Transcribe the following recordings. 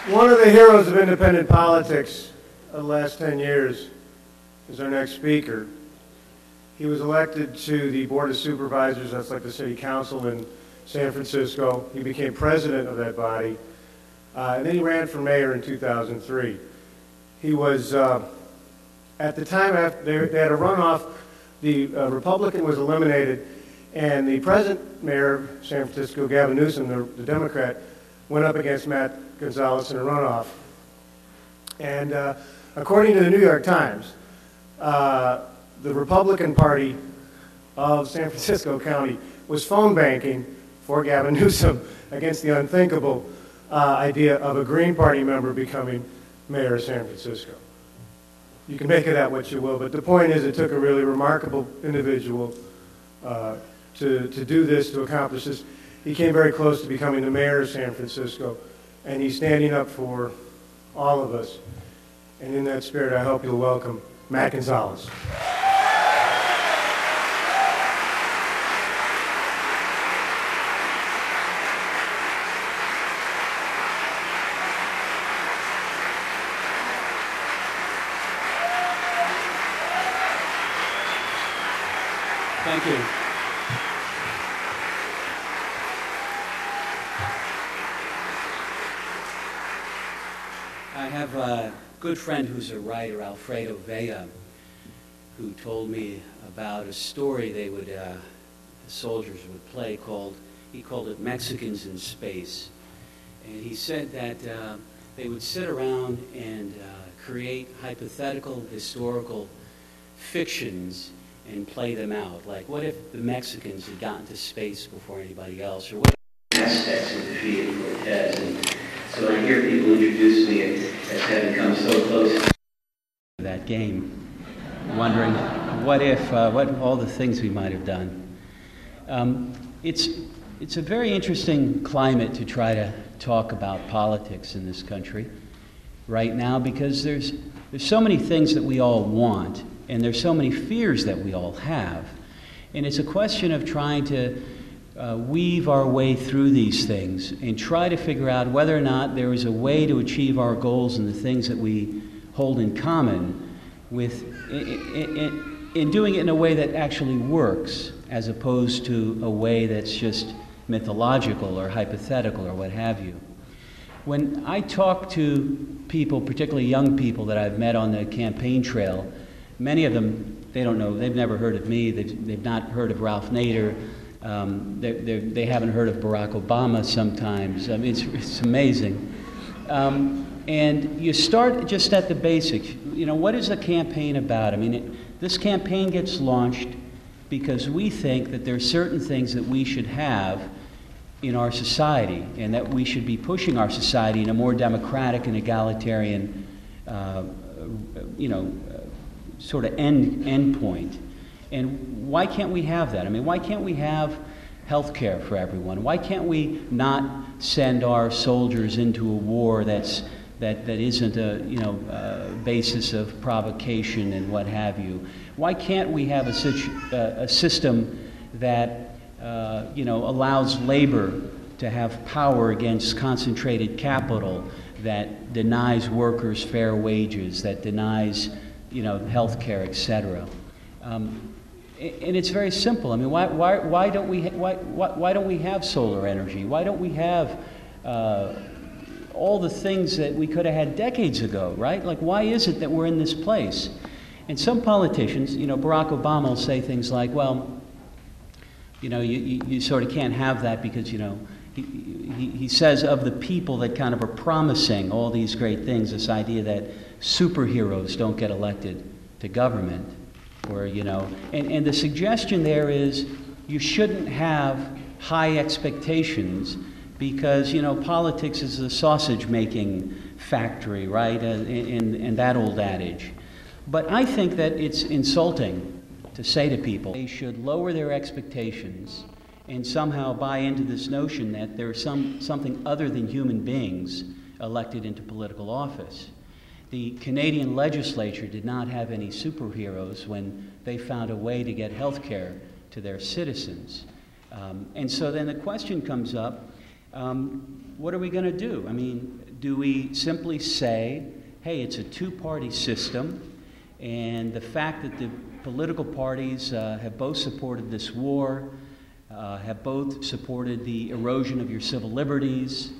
One of the heroes of independent politics of the last 10 years is our next speaker. He was elected to the Board of Supervisors, that's like the city council in San Francisco. He became president of that body, and then he ran for mayor in 2003. He was, at the time, after they had a runoff, the Republican was eliminated, and the present mayor of San Francisco, Gavin Newsom, the Democrat, went up against Matt Gonzales in a runoff. And according to the New York Times, the Republican Party of San Francisco County was phone banking for Gavin Newsom against the unthinkable idea of a Green Party member becoming mayor of San Francisco. You can make of that what you will, but the point is it took a really remarkable individual to do this, to accomplish this. He came very close to becoming the mayor of San Francisco, and he's standing up for all of us. And in that spirit, I hope you'll welcome Matt Gonzales. Thank you. I have a good friend who's a writer, Alfredo Vella, who told me about a story the soldiers would play he called it Mexicans in Space. And he said that they would sit around and create hypothetical historical fictions and play them out. Like, what if the Mexicans had gotten to space before anybody else? Or what if the Aztecs had defeated Cortez? And so when I hear people introduce me as having come so close to that game, wondering what if, what all the things we might have done. It's a very interesting climate to try to talk about politics in this country right now, because there's so many things that we all want, and there's so many fears that we all have. And it's a question of trying to weave our way through these things and try to figure out whether or not there is a way to achieve our goals and the things that we hold in common with, in doing it in a way that actually works, as opposed to a way that's just mythological or hypothetical or what have you. When I talk to people, particularly young people that I've met on the campaign trail, many of them, they don't know, they've never heard of me, they've not heard of Ralph Nader, they haven't heard of Barack Obama sometimes. I mean, it's amazing. And you start just at the basics. You know, what is a campaign about? I mean, this campaign gets launched because we think that there are certain things that we should have in our society, and that we should be pushing our society in a more democratic and egalitarian, sort of end point. And why can't we have that? I mean, why can't we have health care for everyone? Why can't we not send our soldiers into a war that isn't a basis of provocation and what have you? Why can't we have a system that allows labor to have power against concentrated capital, that denies workers fair wages, that denies health care, etc.? And it's very simple. I mean, why don't we have solar energy? Why don't we have all the things that we could have had decades ago, right? Like, why is it that we're in this place? And some politicians, Barack Obama will say things like, well, you sort of can't have that because, he says of the people that kind of are promising all these great things, this idea that superheroes don't get elected to government, or, and the suggestion there is you shouldn't have high expectations because, politics is a sausage-making factory, right, and that old adage. But I think that it's insulting to say to people they should lower their expectations and somehow buy into this notion that there's something other than human beings elected into political office. The Canadian legislature did not have any superheroes when they found a way to get health care to their citizens. And so then the question comes up, what are we going to do? I mean, Do we simply say, hey, it's a two-party system, and the fact that the political parties have both supported this war, have both supported the erosion of your civil liberties,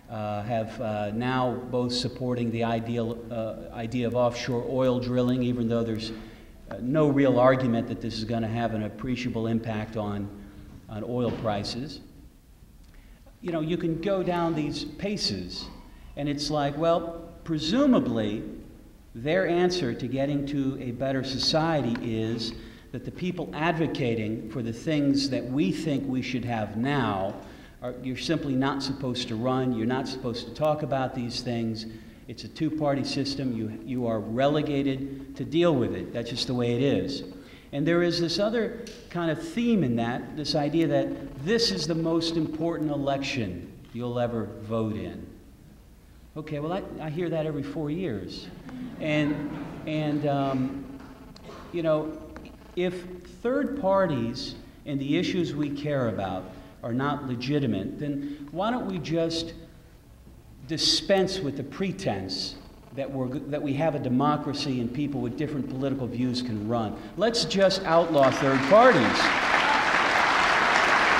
have now both supporting the idea of offshore oil drilling, even though there's no real argument that this is going to have an appreciable impact on oil prices. You know, you can go down these paces, and it's like, well, presumably their answer to getting to a better society is that the people advocating for the things that we think we should have now, you're simply not supposed to run, you're not supposed to talk about these things. It's a two-party system. You are relegated to deal with it. That's just the way it is. And there is this other kind of theme in that, this idea that this is the most important election you'll ever vote in. Okay, well, I hear that every 4 years. And you know, if third parties and the issues we care about are not legitimate, then why don't we just dispense with the pretense that we have a democracy and people with different political views can run? Let's just outlaw third parties.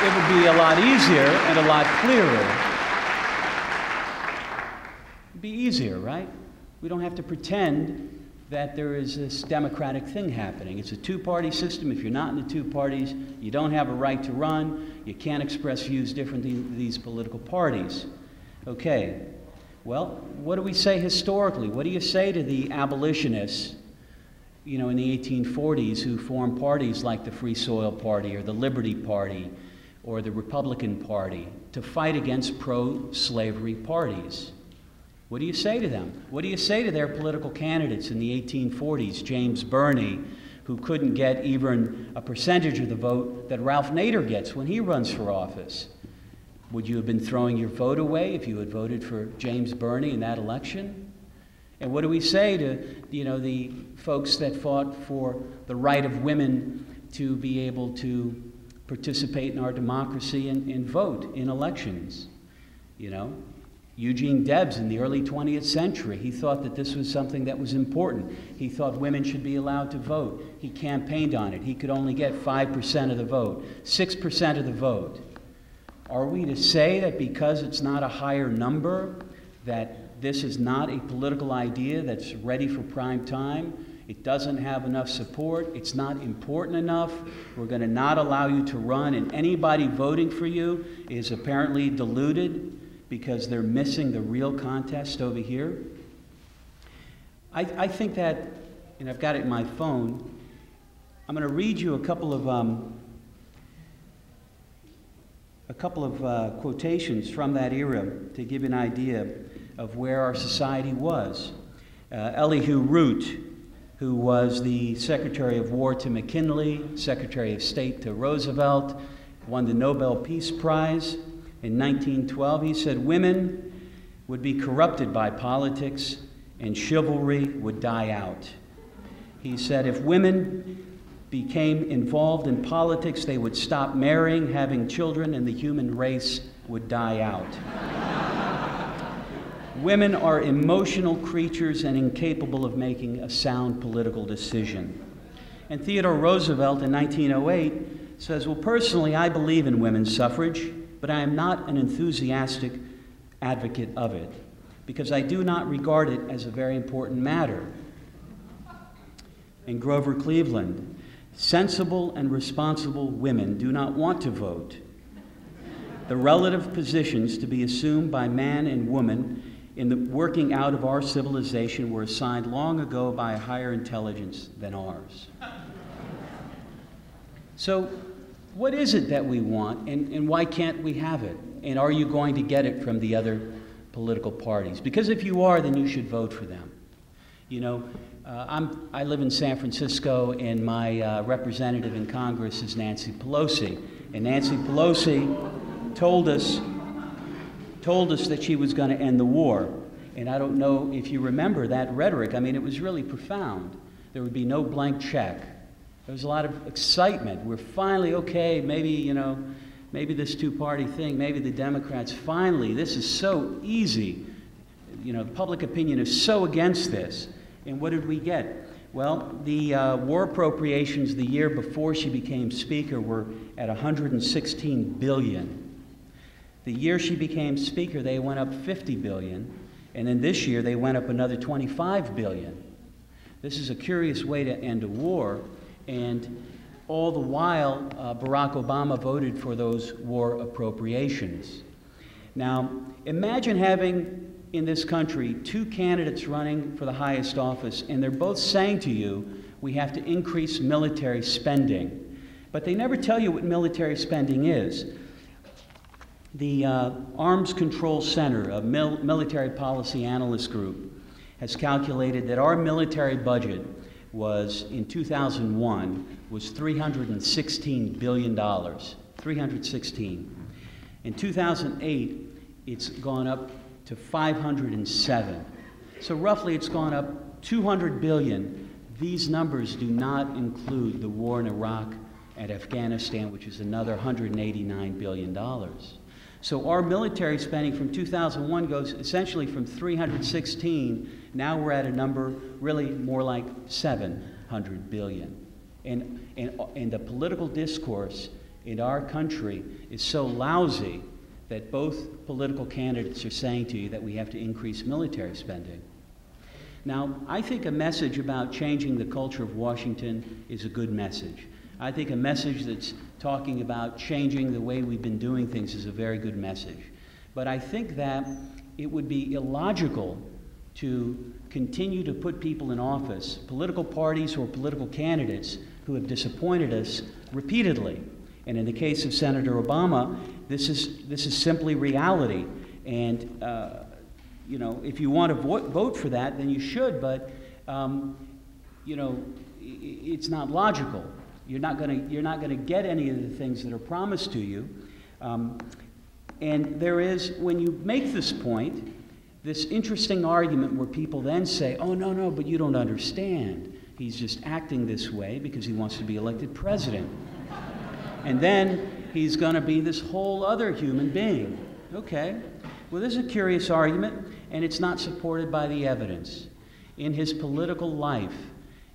It would be a lot easier and a lot clearer. It'd be easier, right? We don't have to pretend that there is this democratic thing happening. It's a two-party system. If you're not in the two parties, you don't have a right to run. You can't express views different than these political parties. Okay. Well, what do we say historically? What do you say to the abolitionists, you know, in the 1840s who formed parties like the Free Soil Party or the Liberty Party or the Republican Party to fight against pro-slavery parties? What do you say to them? What do you say to their political candidates in the 1840s, James Birney, who couldn't get even a percentage of the vote that Ralph Nader gets when he runs for office? Would you have been throwing your vote away if you had voted for James Birney in that election? And what do we say to, you know, the folks that fought for the right of women to be able to participate in our democracy and vote in elections? You know, Eugene Debs in the early 20th century, he thought that this was something that was important. He thought women should be allowed to vote. He campaigned on it. He could only get 5% of the vote, 6% of the vote. Are we to say that because it's not a higher number, that this is not a political idea that's ready for prime time? It doesn't have enough support. It's not important enough. We're going to not allow you to run, and anybody voting for you is apparently deluded because they're missing the real contest over here. I think that, and I've got it in my phone, I'm going to read you a couple of quotations from that era to give you an idea of where our society was. Elihu Root, who was the Secretary of War to McKinley, Secretary of State to Roosevelt, won the Nobel Peace Prize in 1912. He said, "Women would be corrupted by politics and chivalry would die out." He said, "If women became involved in politics, they would stop marrying, having children, and the human race would die out." Women are emotional creatures and incapable of making a sound political decision. And Theodore Roosevelt in 1908 says, "Well, personally, I believe in women's suffrage, but I am not an enthusiastic advocate of it, because I do not regard it as a very important matter." And Grover Cleveland, "Sensible and responsible women do not want to vote. The relative positions to be assumed by man and woman in the working out of our civilization were assigned long ago by a higher intelligence than ours." So what is it that we want, and why can't we have it? And are you going to get it from the other political parties? Because if you are, then you should vote for them. You know, I live in San Francisco, and my representative in Congress is Nancy Pelosi. And Nancy Pelosi told us that she was going to end the war. And I don't know if you remember that rhetoric. I mean, it was really profound. There would be no blank check. There was a lot of excitement. We're finally, okay, maybe, you know, maybe this two-party thing, maybe the Democrats finally, this is so easy. the public opinion is so against this. And what did we get? Well, the war appropriations the year before she became Speaker were at $116 billion. The year she became Speaker, they went up $50 billion, and then this year they went up another $25 billion. This is a curious way to end a war, and all the while, Barack Obama voted for those war appropriations. Now, imagine having in this country two candidates running for the highest office, and they're both saying to you, we have to increase military spending. But they never tell you what military spending is. The Arms Control Center, a military policy analyst group, has calculated that our military budget was, in 2001, was $316 billion. 316. In 2008, it's gone up to 507. So roughly it's gone up 200 billion. These numbers do not include the war in Iraq and Afghanistan, which is another $189 billion. So our military spending from 2001 goes essentially from 316, now we're at a number really more like 700 billion. And the political discourse in our country is so lousy that both political candidates are saying to you that we have to increase military spending. Now, I think a message about changing the culture of Washington is a good message. I think a message that's talking about changing the way we've been doing things is a very good message. But I think that it would be illogical to continue to put people in office, political parties or political candidates, who have disappointed us repeatedly. And in the case of Senator Obama, this is simply reality. And if you want to vote for that, then you should. But it's not logical. You're not going to get any of the things that are promised to you. And there is, when you make this point, this interesting argument where people then say, "Oh no, but you don't understand. He's just acting this way because he wants to be elected president." And then he's going to be this whole other human being. Okay. Well, this is a curious argument, and it's not supported by the evidence. In his political life,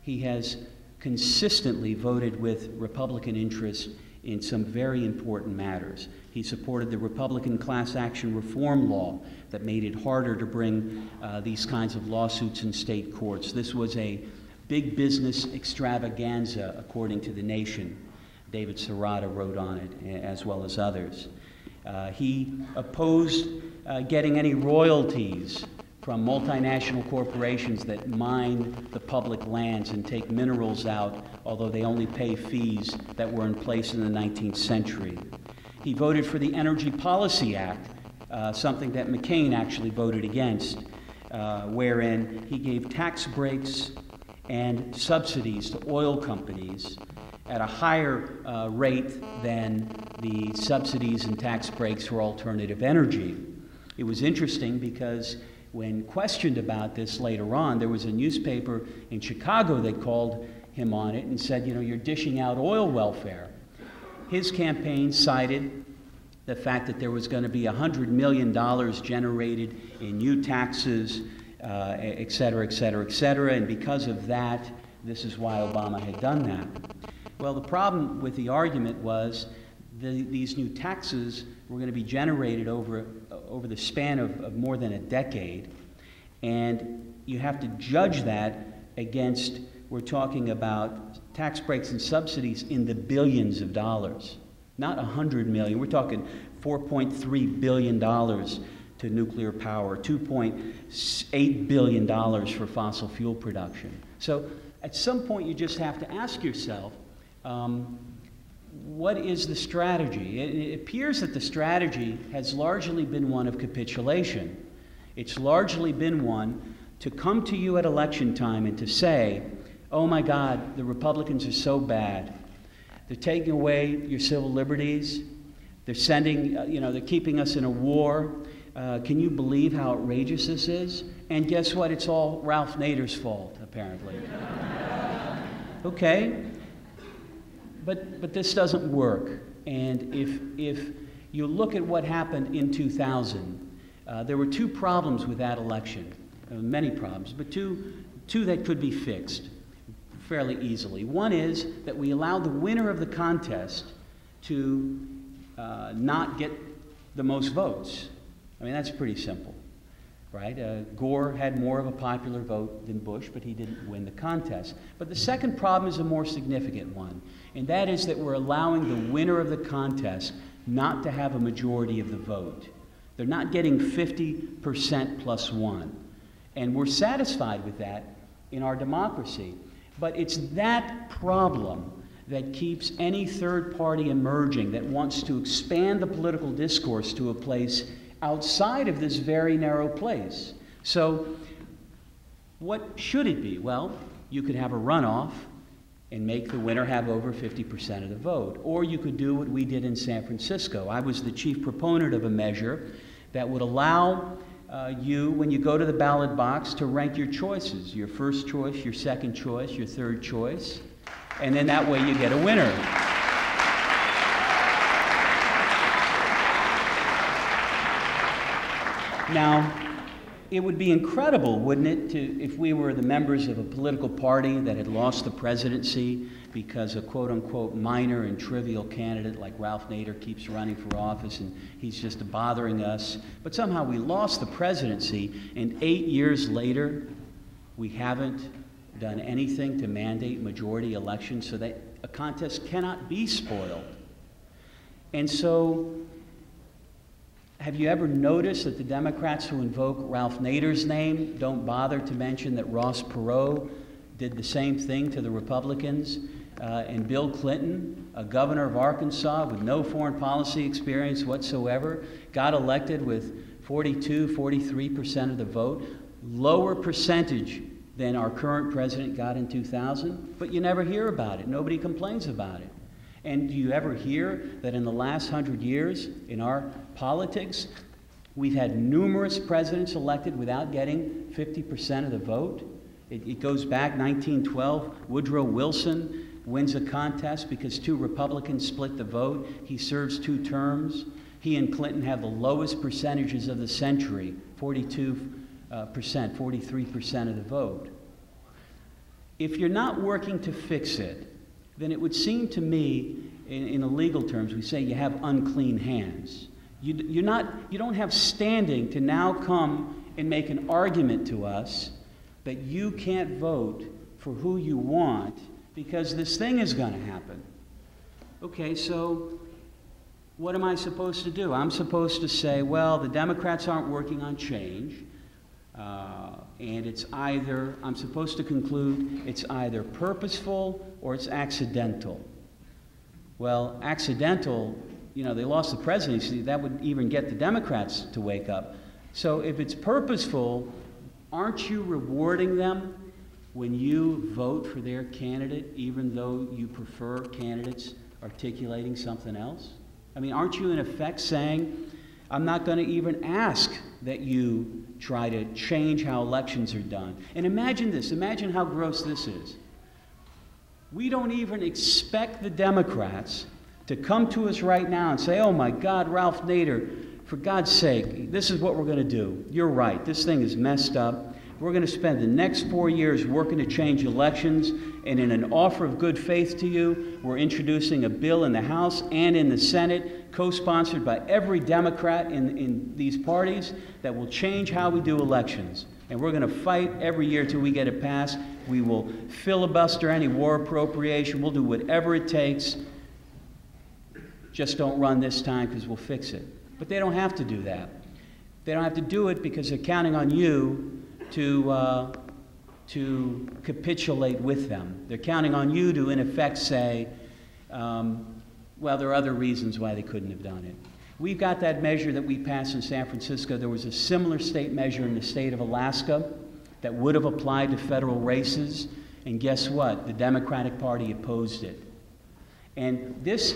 he has consistently voted with Republican interests in some very important matters. He supported the Republican class action reform law that made it harder to bring these kinds of lawsuits in state courts. This was a big business extravaganza, according to The Nation. David Serrata wrote on it, as well as others. He opposed getting any royalties from multinational corporations that mine the public lands and take minerals out, although they only pay fees that were in place in the 19th century. He voted for the Energy Policy Act, something that McCain actually voted against, wherein he gave tax breaks and subsidies to oil companies at a higher rate than the subsidies and tax breaks for alternative energy. It was interesting because when questioned about this later on, there was a newspaper in Chicago that called him on it and said, you're dishing out oil welfare. His campaign cited the fact that there was going to be $100 million generated in new taxes, et cetera, et cetera, et cetera, and because of that, this is why Obama had done that. Well, the problem with the argument was these new taxes were going to be generated over the span of more than a decade, and you have to judge that against, we're talking about tax breaks and subsidies in the billions of dollars, not 100 million. We're talking $4.3 billion to nuclear power, $2.8 billion for fossil fuel production. So at some point you just have to ask yourself, what is the strategy? It appears that the strategy has largely been one of capitulation. It's largely been one to come to you at election time and to say, oh my God, the Republicans are so bad. They're taking away your civil liberties. They're sending, they're keeping us in a war. Can you believe how outrageous this is? And guess what? It's all Ralph Nader's fault, apparently. Okay. But this doesn't work. And if you look at what happened in 2000, There were two problems with that election, many problems, but two that could be fixed fairly easily. One is that we allowed the winner of the contest to not get the most votes. I mean, that's pretty simple, right? Gore had more of a popular vote than Bush, but he didn't win the contest. But the second problem is a more significant one, and that is that we're allowing the winner of the contest not to have a majority of the vote. They're not getting 50% plus one. And we're satisfied with that in our democracy. But it's that problem that keeps any third party emerging that wants to expand the political discourse to a place outside of this very narrow place. So what should it be? Well, you could have a runoff and make the winner have over 50% of the vote. Or you could do what we did in San Francisco. I was the chief proponent of a measure that would allow you, when you go to the ballot box, to rank your choices, your first choice, your second choice, your third choice, and then that way you get a winner. Now, it would be incredible, wouldn't it, if we were the members of a political party that had lost the presidency because a quote-unquote minor and trivial candidate like Ralph Nader keeps running for office and he's just bothering us. But somehow we lost the presidency, and 8 years later, we haven't done anything to mandate majority elections so that a contest cannot be spoiled. And so, have you ever noticed that the Democrats who invoke Ralph Nader's name don't bother to mention that Ross Perot did the same thing to the Republicans? And Bill Clinton, a governor of Arkansas with no foreign policy experience whatsoever, got elected with 43% of the vote, lower percentage than our current president got in 2000, but you never hear about it. Nobody complains about it. And do you ever hear that in the last 100 years in our politics, we've had numerous presidents elected without getting 50% of the vote? It goes back 1912, Woodrow Wilson wins a contest because two Republicans split the vote. He serves 2 terms. He and Clinton have the lowest percentages of the century, 42%, 43% of the vote. If you're not working to fix it, then it would seem to me, in the legal terms, we say you have unclean hands. You don't have standing to now come and make an argument to us that you can't vote for who you want because this thing is going to happen. Okay, so what am I supposed to do? I'm supposed to say, well, the Democrats aren't working on change, and it's either, I'm supposed to conclude, it's either purposeful or it's accidental. Well, accidental, you know, they lost the presidency, that would even get the Democrats to wake up. So if it's purposeful, aren't you rewarding them when you vote for their candidate, even though you prefer candidates articulating something else? I mean, aren't you in effect saying, I'm not going to even ask that you try to change how elections are done? And imagine this, imagine how gross this is. We don't even expect the Democrats to come to us right now and say, oh my God, Ralph Nader, for God's sake, this is what we're going to do. You're right, this thing is messed up. We're going to spend the next 4 years working to change elections, and in an offer of good faith to you, we're introducing a bill in the House and in the Senate, co-sponsored by every Democrat in these parties, that will change how we do elections. And we're going to fight every year till we get it passed. We will filibuster any war appropriation. We'll do whatever it takes. Just don't run this time because we'll fix it. But they don't have to do that. They don't have to do it because they're counting on you to capitulate with them. They're counting on you to, in effect, say, well, there are other reasons why they couldn't have done it. We've got that measure that we passed in San Francisco. There was a similar state measure in the state of Alaska that would have applied to federal races, and guess what? The Democratic Party opposed it. And this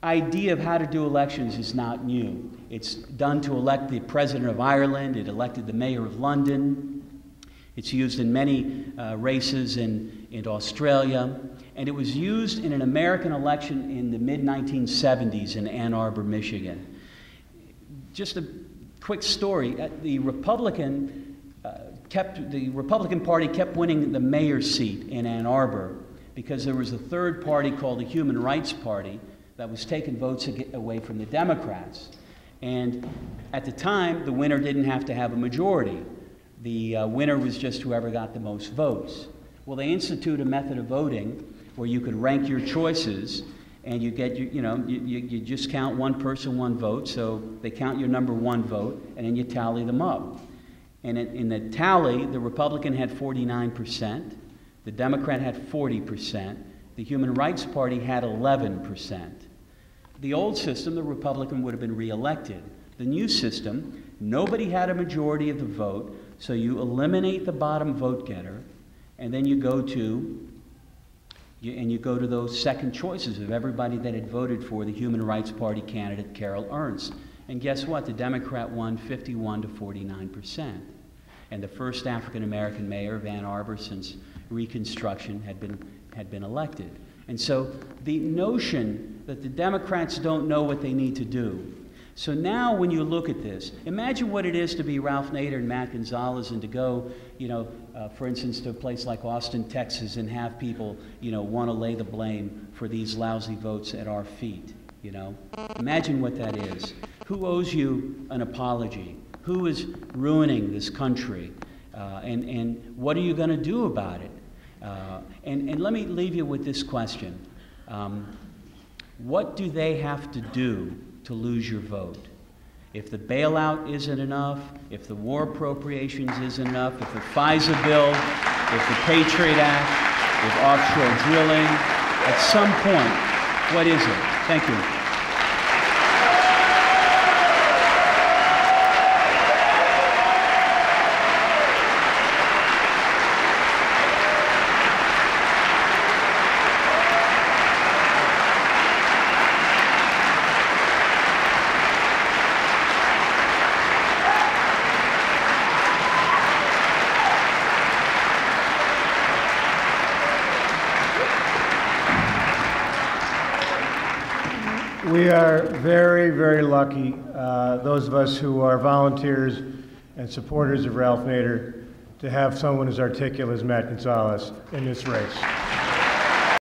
idea of how to do elections is not new. It's done to elect the President of Ireland. It elected the Mayor of London. It's used in many races in Australia. And it was used in an American election in the mid-1970s in Ann Arbor, Michigan. Just quick story. The Republican Party kept winning the mayor's seat in Ann Arbor because there was a third party called the Human Rights Party that was taking votes away from the Democrats. And at the time, the winner didn't have to have a majority. The winner was just whoever got the most votes. Well, they instituted a method of voting where you could rank your choices, and you get, you just count one person, one vote. So they count your number one vote, and then you tally them up. And in the tally, the Republican had 49%, the Democrat had 40%, the Human Rights Party had 11%. The old system, the Republican would have been reelected. The new system, nobody had a majority of the vote, so you eliminate the bottom vote getter, and then you go to those second choices of everybody that had voted for the Human Rights Party candidate, Carol Ernst. And guess what? The Democrat won 51 to 49%. And the first African-American mayor of Ann Arbor since Reconstruction had been elected. And so the notion that the Democrats don't know what they need to do. So now when you look at this, imagine what it is to be Ralph Nader and Matt Gonzales and to go, for instance, to a place like Austin, Texas, and have people, want to lay the blame for these lousy votes at our feet, Imagine what that is. Who owes you an apology? Who is ruining this country? And what are you going to do about it? And let me leave you with this question. What do they have to do to lose your vote? If the bailout isn't enough, if the war appropriations isn't enough, if the FISA bill, if the Patriot Act, if offshore drilling, at some point, what is it? Thank you. We are very, very lucky, those of us who are volunteers and supporters of Ralph Nader, to have someone as articulate as Matt Gonzales in this race.